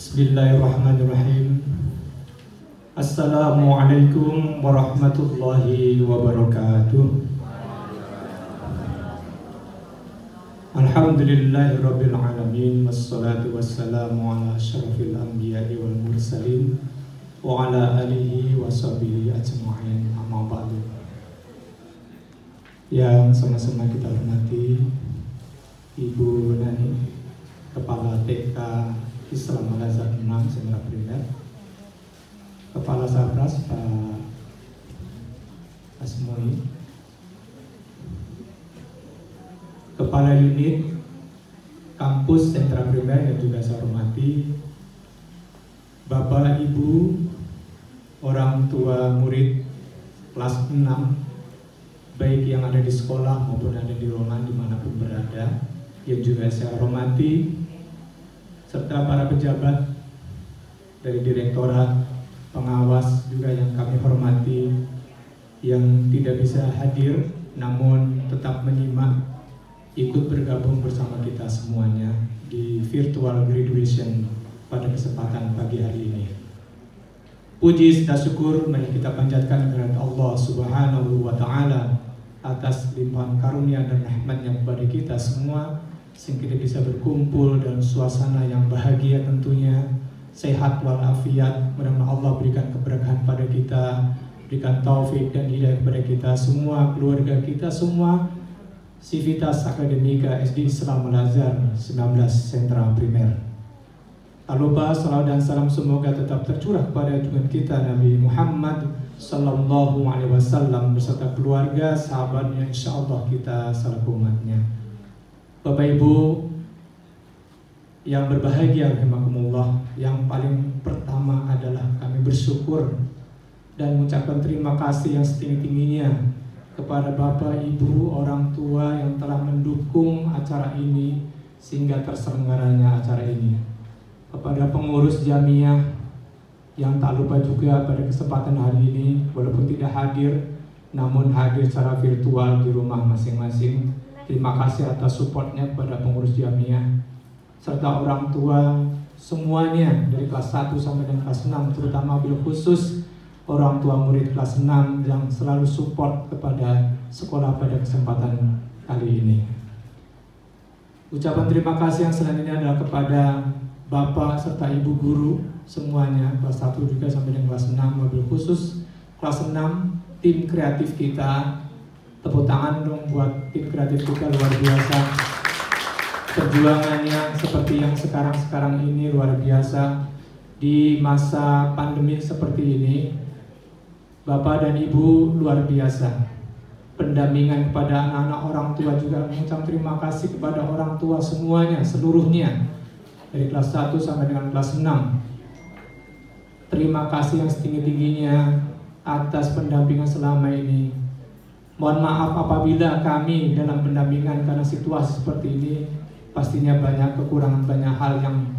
Bismillahirrahmanirrahim. Assalamualaikum warahmatullahi wabarakatuh. Alhamdulillahirabbil alamin, wassalatu wassalamu ala asyrafil anbiya'i wal mursalin wa ala alihi washabihi ajma'in, amma ba'du. Yang sama-sama kita hormati Ibu Nani, Kepala TK Islam Al-Azhar 6 Sentra Primer, Kepala Sabras Pak Asmoi, Kepala Unit Kampus Sentra Primer yang juga saya hormati, Bapak Ibu, orang tua murid kelas 6, baik yang ada di sekolah maupun ada di rumah dimanapun berada, yang juga saya hormati, serta para pejabat dari direktorat, pengawas juga yang kami hormati, yang tidak bisa hadir namun tetap menyimak, ikut bergabung bersama kita semuanya di virtual graduation pada kesempatan pagi hari ini. Puji dan syukur mari kita panjatkan kepada Allah Subhanahu wa Ta'ala atas limpahan karunia dan rahmat-Nya kepada kita semua, sehingga kita bisa berkumpul dalam suasana yang bahagia tentunya, sehat walafiat. Mudah-mudahan Allah berikan keberkahan pada kita, berikan taufik dan hidayah kepada kita semua, keluarga kita semua, Sivitas Akademika SD Islam Al-Azhar 19 Sentra Primer. Tak lupa salawat dan salam semoga tetap tercurah kepada junjungan kita Nabi Muhammad Sallallahu Alaihi Wasallam beserta keluarga, sahabatnya, insya Allah kita selaku umatnya. Bapak Ibu yang berbahagia rahimakumullah, yang paling pertama adalah kami bersyukur dan mengucapkan terima kasih yang setinggi-tingginya kepada Bapak Ibu orang tua yang telah mendukung acara ini sehingga terselenggaranya acara ini. Kepada pengurus jamiah yang tak lupa juga pada kesempatan hari ini walaupun tidak hadir namun hadir secara virtual di rumah masing-masing. Terima kasih atas supportnya kepada pengurus jamiah serta orang tua semuanya dari kelas 1 sampai dengan kelas 6, terutama bil khusus orang tua murid kelas 6 yang selalu support kepada sekolah pada kesempatan kali ini. Ucapan terima kasih yang selanjutnya adalah kepada Bapak serta Ibu guru semuanya, kelas 1 juga sampai dengan kelas 6, mobil khusus kelas 6, tim kreatif kita. Tepuk tangan dong buat tim kreatif kita, luar biasa. Perjuangannya seperti yang sekarang ini luar biasa. Di masa pandemi seperti ini, Bapak dan Ibu luar biasa. Pendampingan kepada anak-anak, orang tua juga mengucapkan terima kasih kepada orang tua semuanya, seluruhnya. Dari kelas 1 sampai dengan kelas 6. Terima kasih yang setinggi-tingginya atas pendampingan selama ini. Mohon maaf apabila kami dalam pendampingan karena situasi seperti ini pastinya banyak kekurangan, banyak hal yang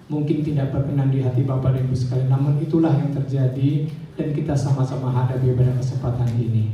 mungkin tidak berkenan di hati Bapak dan Ibu sekalian. Namun itulah yang terjadi dan kita sama-sama hadapi pada kesempatan ini.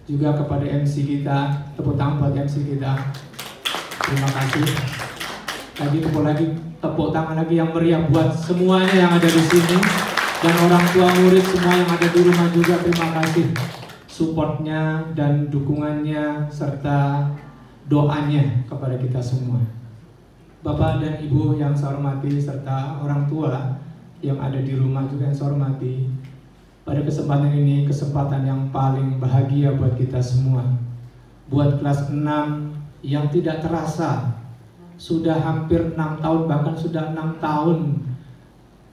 Juga kepada MC kita, tepuk tangan buat MC kita. Terima kasih. Tepuk tangan lagi yang meriah buat semuanya yang ada di sini dan orang tua murid semua yang ada di rumah juga. Terima kasih supportnya dan dukungannya serta doanya kepada kita semua. Bapak dan Ibu yang saya hormati serta orang tua yang ada di rumah juga yang saya hormati, pada kesempatan ini kesempatan yang paling bahagia buat kita semua. Buat kelas 6 yang tidak terasa sudah hampir 6 tahun, bahkan sudah 6 tahun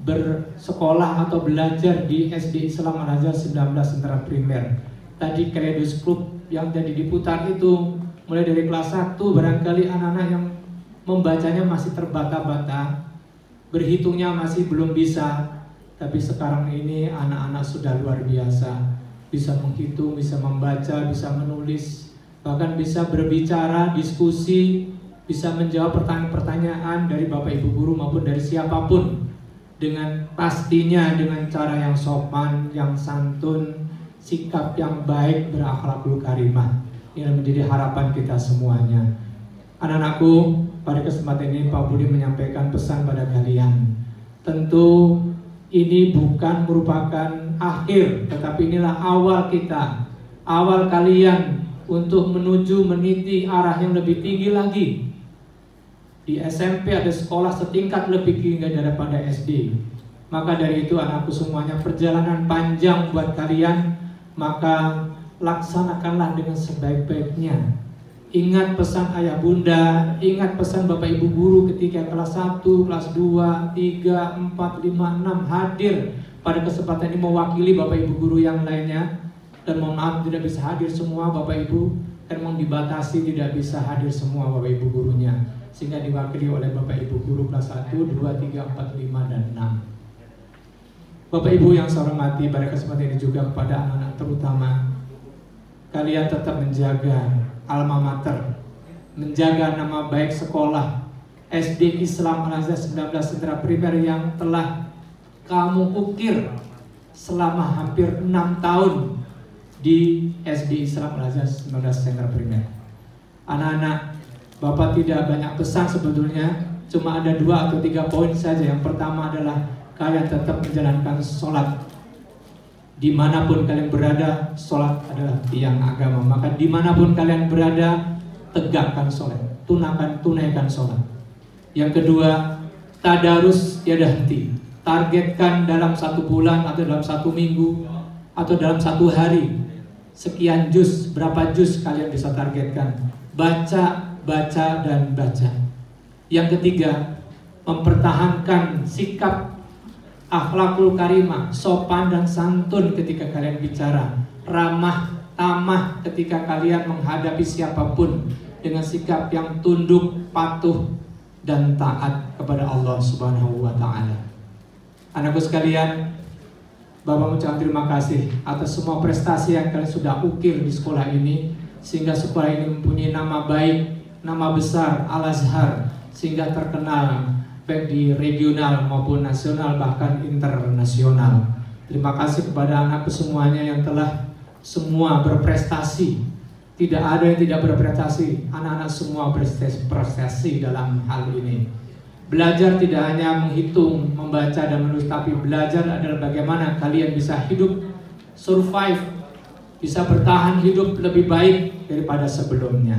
bersekolah atau belajar di SD Islam Al-Azhar 19 Sentra Primer. Tadi kaleidoskop yang jadi diputar itu mulai dari kelas 1, barangkali anak-anak yang membacanya masih terbata-bata, berhitungnya masih belum bisa, tapi sekarang ini anak-anak sudah luar biasa, bisa menghitung, bisa membaca, bisa menulis, bahkan bisa berbicara, diskusi, bisa menjawab pertanyaan-pertanyaan dari Bapak Ibu guru maupun dari siapapun dengan pastinya dengan cara yang sopan, yang santun, sikap yang baik, berakhlakul karimah. Ini menjadi harapan kita semuanya. Anak-anakku, pada kesempatan ini Pak Budi menyampaikan pesan pada kalian. Tentu ini bukan merupakan akhir, tetapi inilah awal kita, awal kalian untuk menuju meniti arah yang lebih tinggi lagi. Di SMP ada sekolah setingkat lebih tinggi daripada SD. Maka dari itu anakku semuanya, perjalanan panjang buat kalian, maka laksanakanlah dengan sebaik-baiknya. Ingat pesan ayah bunda, ingat pesan bapak ibu guru ketika kelas 1, kelas 2, 3, 4, 5, 6 hadir pada kesempatan ini mewakili bapak ibu guru yang lainnya. Dan mohon maaf tidak bisa hadir semua bapak ibu, dan memang dibatasi tidak bisa hadir semua bapak ibu gurunya, sehingga diwakili oleh bapak ibu guru kelas 1, 2, 3, 4, 5, dan 6. Bapak ibu yang saya hormati, pada kesempatan ini juga kepada anak-anak terutama, kalian tetap menjaga alma mater, menjaga nama baik sekolah SD Islam Al-Azhar 19 Sentra Primer yang telah kamu ukir selama hampir 6 tahun di SD Islam Al-Azhar 19 Sentra Primer. Anak-anak, Bapak tidak banyak pesan sebetulnya, cuma ada 2 atau 3 poin saja. Yang pertama adalah kalian tetap menjalankan sholat. Dimanapun kalian berada, sholat adalah tiang agama. Maka dimanapun kalian berada, tegakkan sholat, tunaikan sholat. Yang kedua, tadarus tiada henti. Targetkan dalam 1 bulan atau dalam 1 minggu atau dalam 1 hari, sekian juz, berapa juz kalian bisa targetkan. Baca, baca, dan baca. Yang ketiga, mempertahankan sikap akhlakul karimah, sopan dan santun ketika kalian bicara, ramah, tamah ketika kalian menghadapi siapapun, dengan sikap yang tunduk, patuh, dan taat kepada Allah Subhanahu wa Ta'ala. Anakku sekalian, Bapak mengucapkan terima kasih atas semua prestasi yang kalian sudah ukir di sekolah ini, sehingga sekolah ini mempunyai nama baik, nama besar Al-Azhar, sehingga terkenal baik di regional maupun nasional, bahkan internasional. Terima kasih kepada anakku semuanya yang telah semua berprestasi. Tidak ada yang tidak berprestasi. Anak-anak semua berprestasi dalam hal ini. Belajar tidak hanya menghitung, membaca dan menulis, tapi belajar adalah bagaimana kalian bisa hidup, survive, bisa bertahan hidup lebih baik daripada sebelumnya.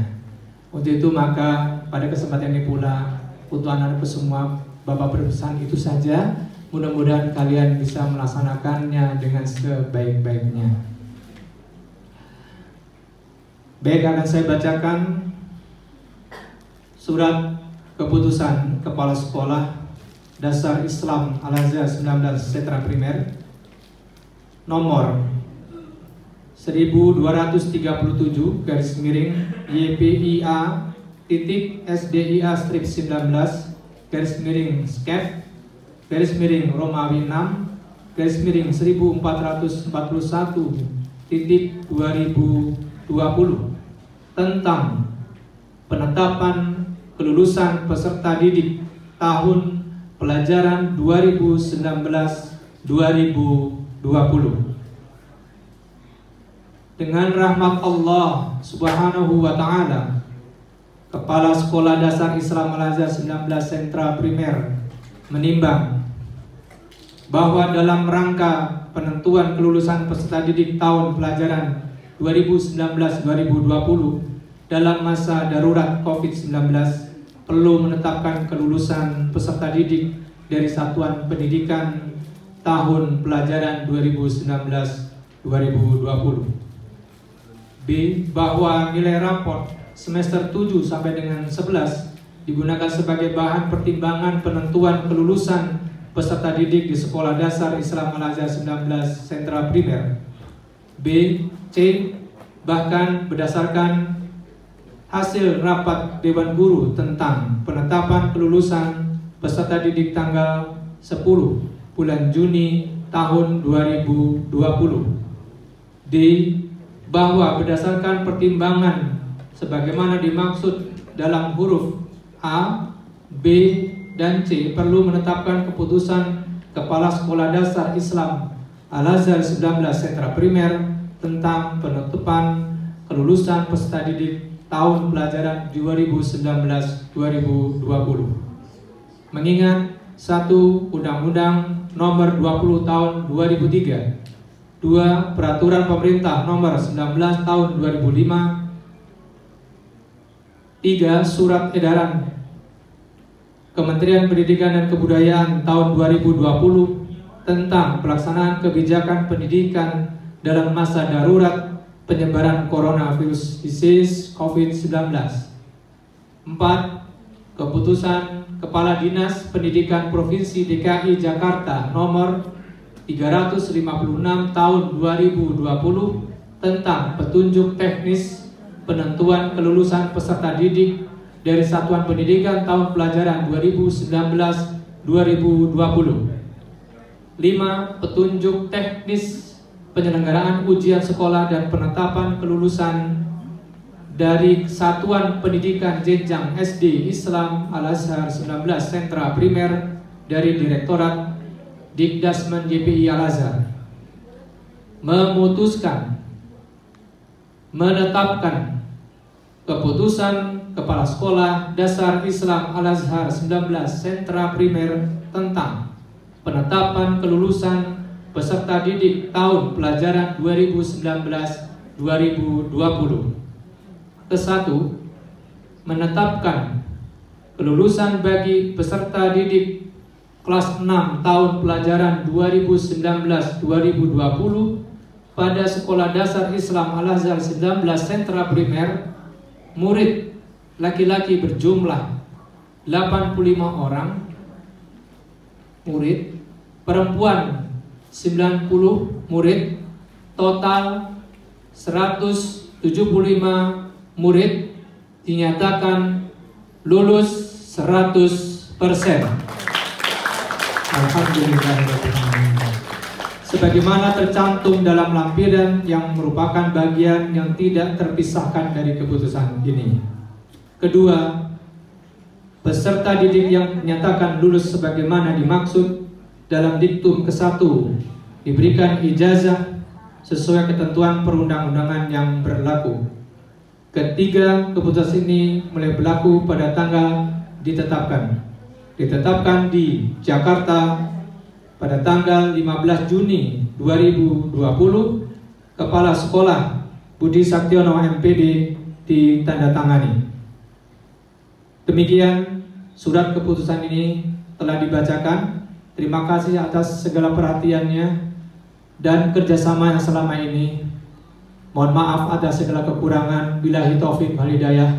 Untuk itu maka pada kesempatan ini pula, untuk anak-anakku semua, Bapak berpesan itu saja. Mudah-mudahan kalian bisa melaksanakannya dengan sebaik-baiknya. Baik, akan saya bacakan surat keputusan Kepala Sekolah Dasar Islam Al-Azhar 19 Sentra Primer nomor 1237 garis miring YPIA titik SDIA strip 19 garis miring skep garis miring Romawi 6 garis miring 1441 titik 2020 tentang penetapan kelulusan peserta didik tahun pelajaran 2019-2020. Dengan rahmat Allah Subhanahu wa Ta'ala, Kepala Sekolah Dasar Islam Al-Azhar 19 Sentra Primer menimbang bahwa dalam rangka penentuan kelulusan peserta didik tahun pelajaran 2019-2020 dalam masa darurat COVID-19 perlu menetapkan kelulusan peserta didik dari satuan pendidikan tahun pelajaran 2019-2020. B. Bahwa nilai raport semester 7 sampai dengan 11 digunakan sebagai bahan pertimbangan penentuan kelulusan peserta didik di Sekolah Dasar Islam Al-Azhar 19 Sentra Primer. B. C. Bahkan berdasarkan hasil rapat Dewan Guru tentang penetapan kelulusan peserta didik tanggal 10 bulan Juni tahun 2020. D. Bahwa berdasarkan pertimbangan sebagaimana dimaksud dalam huruf A, B, dan C perlu menetapkan keputusan Kepala Sekolah Dasar Islam Al-Azhar 19 Sentra Primer tentang penetapan kelulusan peserta didik tahun pelajaran 2019-2020. Mengingat 1. Undang-Undang Nomor 20 Tahun 2003. 2. Peraturan Pemerintah Nomor 19 Tahun 2005. 3. Surat Edaran Kementerian Pendidikan dan Kebudayaan tahun 2020 tentang pelaksanaan kebijakan pendidikan dalam masa darurat penyebaran coronavirus disease COVID-19. 4. Keputusan Kepala Dinas Pendidikan Provinsi DKI Jakarta nomor 356 tahun 2020 tentang petunjuk teknis penentuan kelulusan peserta didik dari Satuan Pendidikan tahun pelajaran 2019-2020. 5. Petunjuk teknis penyelenggaraan ujian sekolah dan penetapan kelulusan dari Satuan Pendidikan Jenjang SD Islam Al-Azhar 19 Sentra Primer dari Direktorat Dikdasmen YPI Al-Azhar. Memutuskan menetapkan keputusan Kepala Sekolah Dasar Islam Al-Azhar 19 Sentra Primer tentang penetapan kelulusan peserta didik tahun pelajaran 2019-2020. Ke-1. Menetapkan kelulusan bagi peserta didik kelas 6 tahun pelajaran 2019-2020 pada Sekolah Dasar Islam Al-Azhar 19 Sentra Primer, murid laki-laki berjumlah 85 orang, murid perempuan 90 murid, total 175 murid dinyatakan lulus 100%. Alhamdulillah. Sebagaimana tercantum dalam lampiran yang merupakan bagian yang tidak terpisahkan dari keputusan ini. Kedua, peserta didik yang dinyatakan lulus sebagaimana dimaksud dalam diktum ke-1 diberikan ijazah sesuai ketentuan perundang-undangan yang berlaku. Ketiga, keputusan ini mulai berlaku pada tanggal ditetapkan di Jakarta pada tanggal 15 Juni 2020. Kepala Sekolah Budi Saktiono MPD ditandatangani. Demikian surat keputusan ini telah dibacakan. Terima kasih atas segala perhatiannya dan kerjasama yang selama ini. Mohon maaf atas segala kekurangan. Billahi taufik wal hidayah.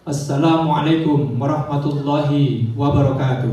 Assalamualaikum warahmatullahi wabarakatuh.